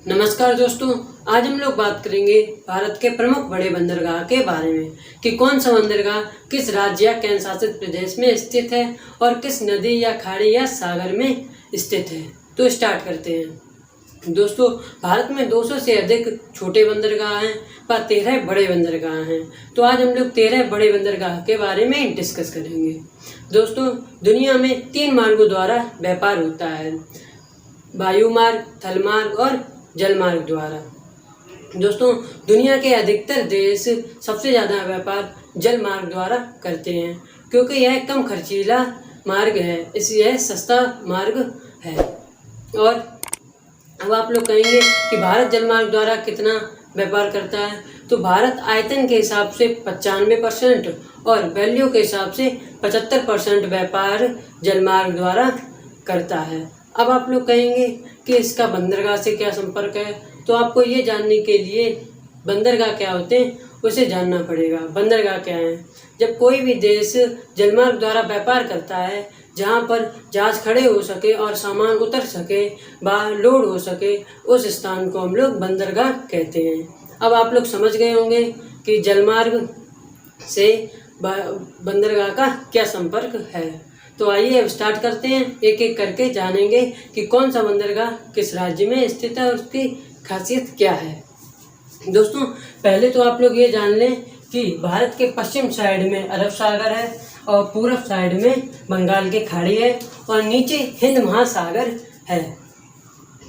नमस्कार दोस्तों, आज हम लोग बात करेंगे भारत के प्रमुख बड़े बंदरगाह के बारे में कि कौन सा बंदरगाह किस राज्य या केंद्र शासित प्रदेश में स्थित है और किस नदी या खाड़ी या सागर में स्थित है। तो स्टार्ट करते हैं। दोस्तों, भारत में 200 से अधिक छोटे बंदरगाह हैं पर 13 बड़े बंदरगाह हैं। तो आज हम लोग 13 बड़े बंदरगाह के बारे में डिस्कस करेंगे। दोस्तों, दुनिया में 3 मार्गों द्वारा व्यापार होता है, वायु मार्ग, थल मार्ग और जल मार्ग द्वारा। दोस्तों, दुनिया के अधिकतर देश सबसे ज़्यादा व्यापार जल मार्ग द्वारा करते हैं क्योंकि यह कम खर्चीला मार्ग है, इसलिए यह सस्ता मार्ग है। और अब आप लोग कहेंगे कि भारत जल मार्ग द्वारा कितना व्यापार करता है। तो भारत आयतन के हिसाब से 95% और वैल्यू के हिसाब से 75% व्यापार जल मार्ग द्वारा करता है। अब आप लोग कहेंगे कि इसका बंदरगाह से क्या संपर्क है। तो आपको ये जानने के लिए बंदरगाह क्या होते हैं उसे जानना पड़ेगा। बंदरगाह क्या है? जब कोई भी देश जलमार्ग द्वारा व्यापार करता है, जहाँ पर जहाज खड़े हो सके और सामान उतर सके, बाहर लोड हो सके, उस स्थान को हम लोग बंदरगाह कहते हैं। अब आप लोग समझ गए होंगे कि जलमार्ग से बंदरगाह का क्या संपर्क है। तो आइए अब स्टार्ट करते हैं, एक एक करके जानेंगे कि कौन सा बंदरगाह किस राज्य में स्थित है और उसकी खासियत क्या है। दोस्तों, पहले तो आप लोग ये जान लें कि भारत के पश्चिम साइड में अरब सागर है और पूर्व साइड में बंगाल की खाड़ी है और नीचे हिंद महासागर है।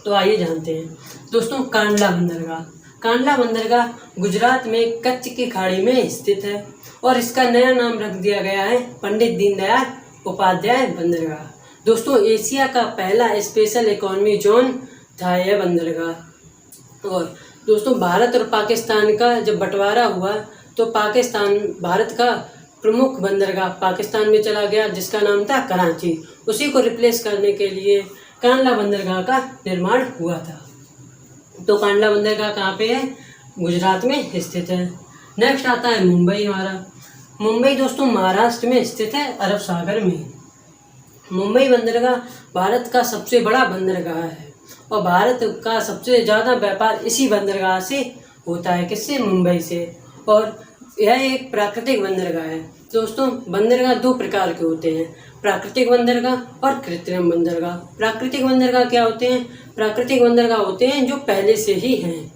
तो आइए जानते हैं। दोस्तों, कांडला बंदरगाह। कांडला बंदरगाह गुजरात में कच्छ की खाड़ी में स्थित है और इसका नया नाम रख दिया गया है पंडित दीनदयाल उपाध्याय बंदरगाह। दोस्तों, एशिया का पहला स्पेशल इकोनॉमी जोन था यह बंदरगाह। और दोस्तों, भारत और पाकिस्तान का जब बंटवारा हुआ तो पाकिस्तान भारत का प्रमुख बंदरगाह पाकिस्तान में चला गया, जिसका नाम था कराची। उसी को रिप्लेस करने के लिए कांडला बंदरगाह का निर्माण हुआ था। तो कांडला बंदरगाह कहाँ पे है? गुजरात में स्थित है। नेक्स्ट आता है मुंबई। हमारा मुंबई दोस्तों महाराष्ट्र में स्थित है, अरब सागर में। मुंबई बंदरगाह भारत का सबसे बड़ा बंदरगाह है और भारत का सबसे ज़्यादा व्यापार इसी बंदरगाह से होता है। किससे? मुंबई से। और यह एक प्राकृतिक बंदरगाह है। दोस्तों, बंदरगाह 2 प्रकार के होते हैं, प्राकृतिक बंदरगाह और कृत्रिम बंदरगाह। प्राकृतिक बंदरगाह क्या होते हैं? प्राकृतिक बंदरगाह होते हैं जो पहले से ही हैं।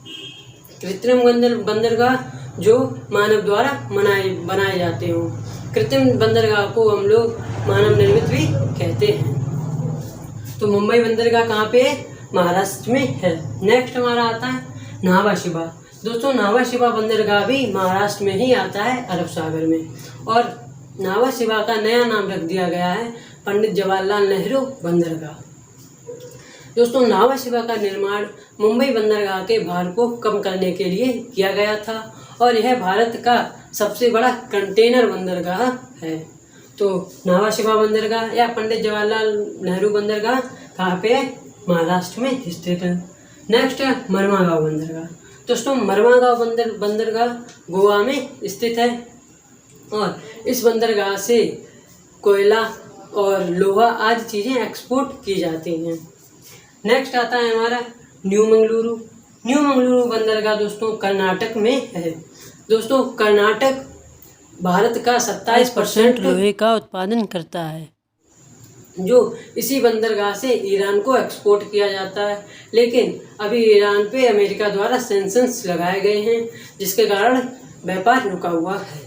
कृत्रिम बंदरगाह जो मानव द्वारा बनाए जाते हों। कृत्रिम बंदरगाह को हम लोग मानव निर्मित भी कहते हैं। तो मुंबई बंदरगाह कहाँ पे है? महाराष्ट्र में है। नेक्स्ट हमारा आता है नावा शिवा। दोस्तों, नावा शिवा बंदरगाह भी महाराष्ट्र में ही आता है, अरब सागर में। और नावा शिवा का नया नाम रख दिया गया है पंडित जवाहरलाल नेहरू बंदरगाह। दोस्तों, नावा शिवा का निर्माण मुंबई बंदरगाह के भार को कम करने के लिए किया गया था और यह भारत का सबसे बड़ा कंटेनर बंदरगाह है। तो नावा शिवा बंदरगाह या पंडित जवाहरलाल नेहरू बंदरगाह कहाँ पे है? महाराष्ट्र में स्थित है। नेक्स्ट है मरमागांव बंदरगाह। दोस्तों, मरमागांव बंदरगाह गोवा में स्थित है और इस बंदरगाह से कोयला और लोहा आदि चीज़ें एक्सपोर्ट की जाती हैं। नेक्स्ट आता है हमारा न्यू मंगलुरु। न्यू मंगलुरु बंदरगाह दोस्तों कर्नाटक में है। दोस्तों, कर्नाटक भारत का 27% लोहे का उत्पादन करता है, जो इसी बंदरगाह से ईरान को एक्सपोर्ट किया जाता है। लेकिन अभी ईरान पे अमेरिका द्वारा सैंक्शंस लगाए गए हैं, जिसके कारण व्यापार रुका हुआ है।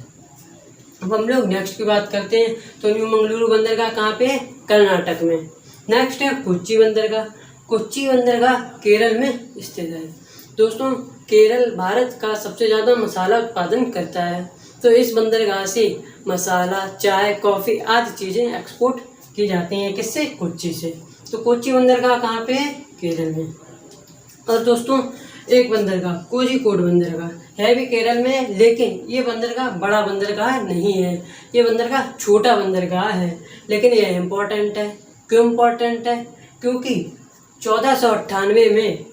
अब हम लोग नेक्स्ट की बात करते हैं। तो न्यू मंगलुरु बंदरगाह कहाँ पे है? कर्नाटक में। नेक्स्ट है कोच्चि बंदरगाह। कोच्चि बंदरगाह केरल में स्थित है। दोस्तों, केरल भारत का सबसे ज़्यादा मसाला उत्पादन करता है, तो इस बंदरगाह से मसाला, चाय, कॉफ़ी आदि चीज़ें एक्सपोर्ट की जाती हैं। किससे? कोच्चि से। तो कोच्चि बंदरगाह कहाँ पे है? केरल में। और दोस्तों, एक बंदरगाह कोझिकोड बंदरगाह है भी केरल में है, लेकिन ये बंदरगाह बड़ा बंदरगाह नहीं है। ये बंदरगाह छोटा बंदरगाह है, लेकिन यह इम्पोर्टेंट है। क्यों इम्पोर्टेंट है? क्योंकि 1498 में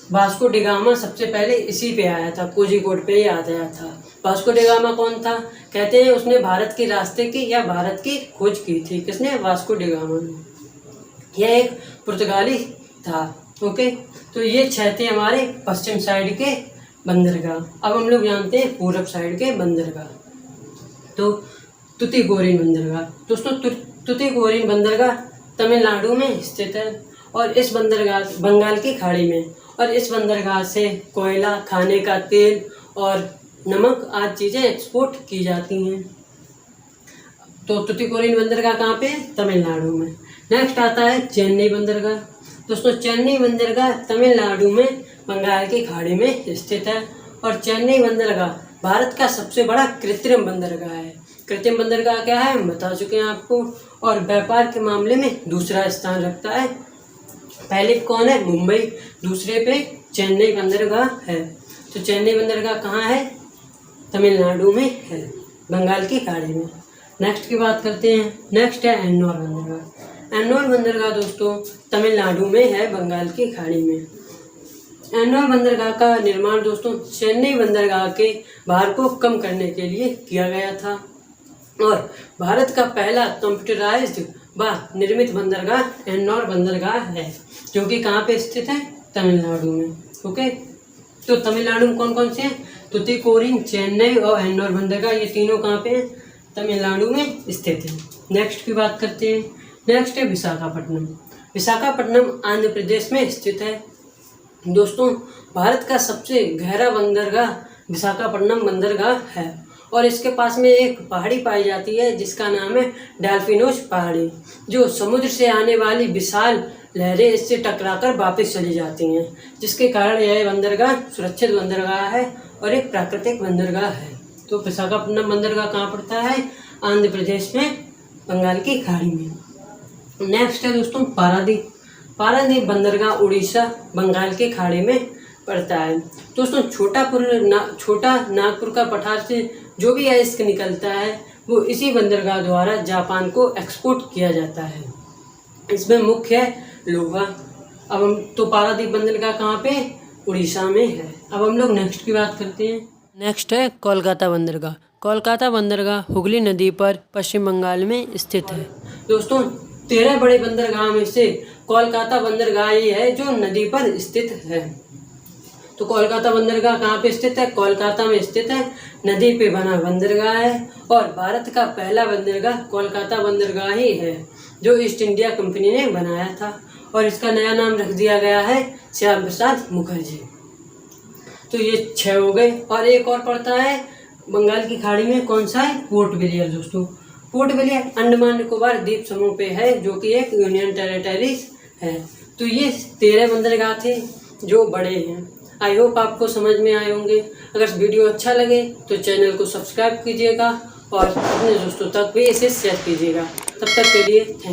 वास्को डी गामा सबसे पहले इसी पे आया था, कोझिकोड पे ही आया था। वास्को डी गामा कौन था? कहते हैं उसने भारत के रास्ते की या भारत की खोज की थी। किसने? वास्को डी गामा ने। यह एक पुर्तगाली था ओके, तो ये 6 थे हमारे पश्चिम साइड के बंदरगाह। अब हम लोग जानते हैं पूरब साइड के बंदरगाह। तो तुतीकोरिन बंदरगाह दोस्तों, तुतीकोरिन बंदरगाह तमिलनाडु में स्थित है और इस बंदरगाह बंगाल की खाड़ी में, और इस बंदरगाह से कोयला, खाने का तेल और नमक आदि चीज़ें एक्सपोर्ट की जाती हैं। तो तुतीकोरिन बंदरगाह कहाँ पे? तमिलनाडु में। नेक्स्ट आता है चेन्नई बंदरगाह। दोस्तों चेन्नई बंदरगाह तमिलनाडु में बंगाल की खाड़ी में स्थित है और चेन्नई बंदरगाह भारत का सबसे बड़ा कृत्रिम बंदरगाह है। कृत्रिम बंदरगाह क्या है हम बता चुके हैं आपको, और व्यापार के मामले में दूसरा स्थान रखता है। पहले कौन है? मुंबई, दूसरे पे चेन्नई बंदरगाह है। तो चेन्नई बंदरगाह कहाँ है? तमिलनाडु में है, बंगाल की खाड़ी में। नेक्स्ट की बात करते हैं। नेक्स्ट है एन्नोर बंदरगाह। एन्नोर बंदरगाह दोस्तों तमिलनाडु में है, बंगाल की खाड़ी में। एन्नोर बंदरगाह का निर्माण दोस्तों चेन्नई बंदरगाह के भार को कम करने के लिए किया गया था और भारत का पहला कंप्यूटराइज्ड व निर्मित बंदरगाह एन्नोर बंदरगाह है, जो कि कहाँ पे स्थित है? तमिलनाडु में। ओके, तो तमिलनाडु में कौन कौन से हैं? तुतीकोरिन, चेन्नई और एन्नोर बंदरगाह, ये तीनों कहाँ पे हैं? तमिलनाडु में स्थित है। नेक्स्ट की बात करते हैं। नेक्स्ट है विशाखापट्टनम। विशाखापट्टनम आंध्र प्रदेश में स्थित है। दोस्तों भारत का सबसे गहरा बंदरगाह विशाखापट्टनम बंदरगाह है और इसके पास में एक पहाड़ी पाई जाती है जिसका नाम है डेल्फिनोस पहाड़ी, जो समुद्र से आने वाली विशाल लहरें इससे टकराकर वापस चली जाती हैं, जिसके कारण यह बंदरगाह सुरक्षित बंदरगाह है और एक प्राकृतिक बंदरगाह है। तो विशाखापट्टनम बंदरगाह कहाँ पड़ता है? आंध्र प्रदेश में, बंगाल की खाड़ी में। नेक्स्ट है दोस्तों पारादीप। पारादीप बंदरगाह उड़ीसा, बंगाल के खाड़ी में पड़ता है। दोस्तों छोटा नागपुर का पठार से जो भी अयस्क निकलता है वो इसी बंदरगाह द्वारा जापान को एक्सपोर्ट किया जाता है। इसमें मुख्य है लोहा। अब हम तो पारादीप बंदरगाह कहाँ पे? उड़ीसा में है। अब हम लोग नेक्स्ट की बात करते हैं। नेक्स्ट है कोलकाता बंदरगाह। कोलकाता बंदरगाह हुगली नदी पर पश्चिम बंगाल में स्थित है। दोस्तों 13 बड़े बंदरगाह में से कोलकाता बंदरगाह ही है जो नदी पर स्थित है। तो कोलकाता बंदरगाह कहाँ पे स्थित है? कोलकाता में स्थित है, नदी पे बना बंदरगाह है और भारत का पहला बंदरगाह कोलकाता बंदरगाह ही है जो ईस्ट इंडिया कंपनी ने बनाया था और इसका नया नाम रख दिया गया है श्यामा प्रसाद मुखर्जी। तो ये 6 हो गए और एक और पड़ता है बंगाल की खाड़ी में, कौन सा है? Port Blair. दोस्तों पोर्ट ब्लेयर अंडमान निकोबार द्वीप समूह पे है जो कि एक यूनियन टेरिटरीज है। तो ये 13 बंदरगाह थे जो बड़े हैं। आई होप आपको समझ में आए होंगे। अगर वीडियो अच्छा लगे तो चैनल को सब्सक्राइब कीजिएगा और अपने दोस्तों तक भी इसे शेयर कीजिएगा। तब तक के लिए थैंक यू।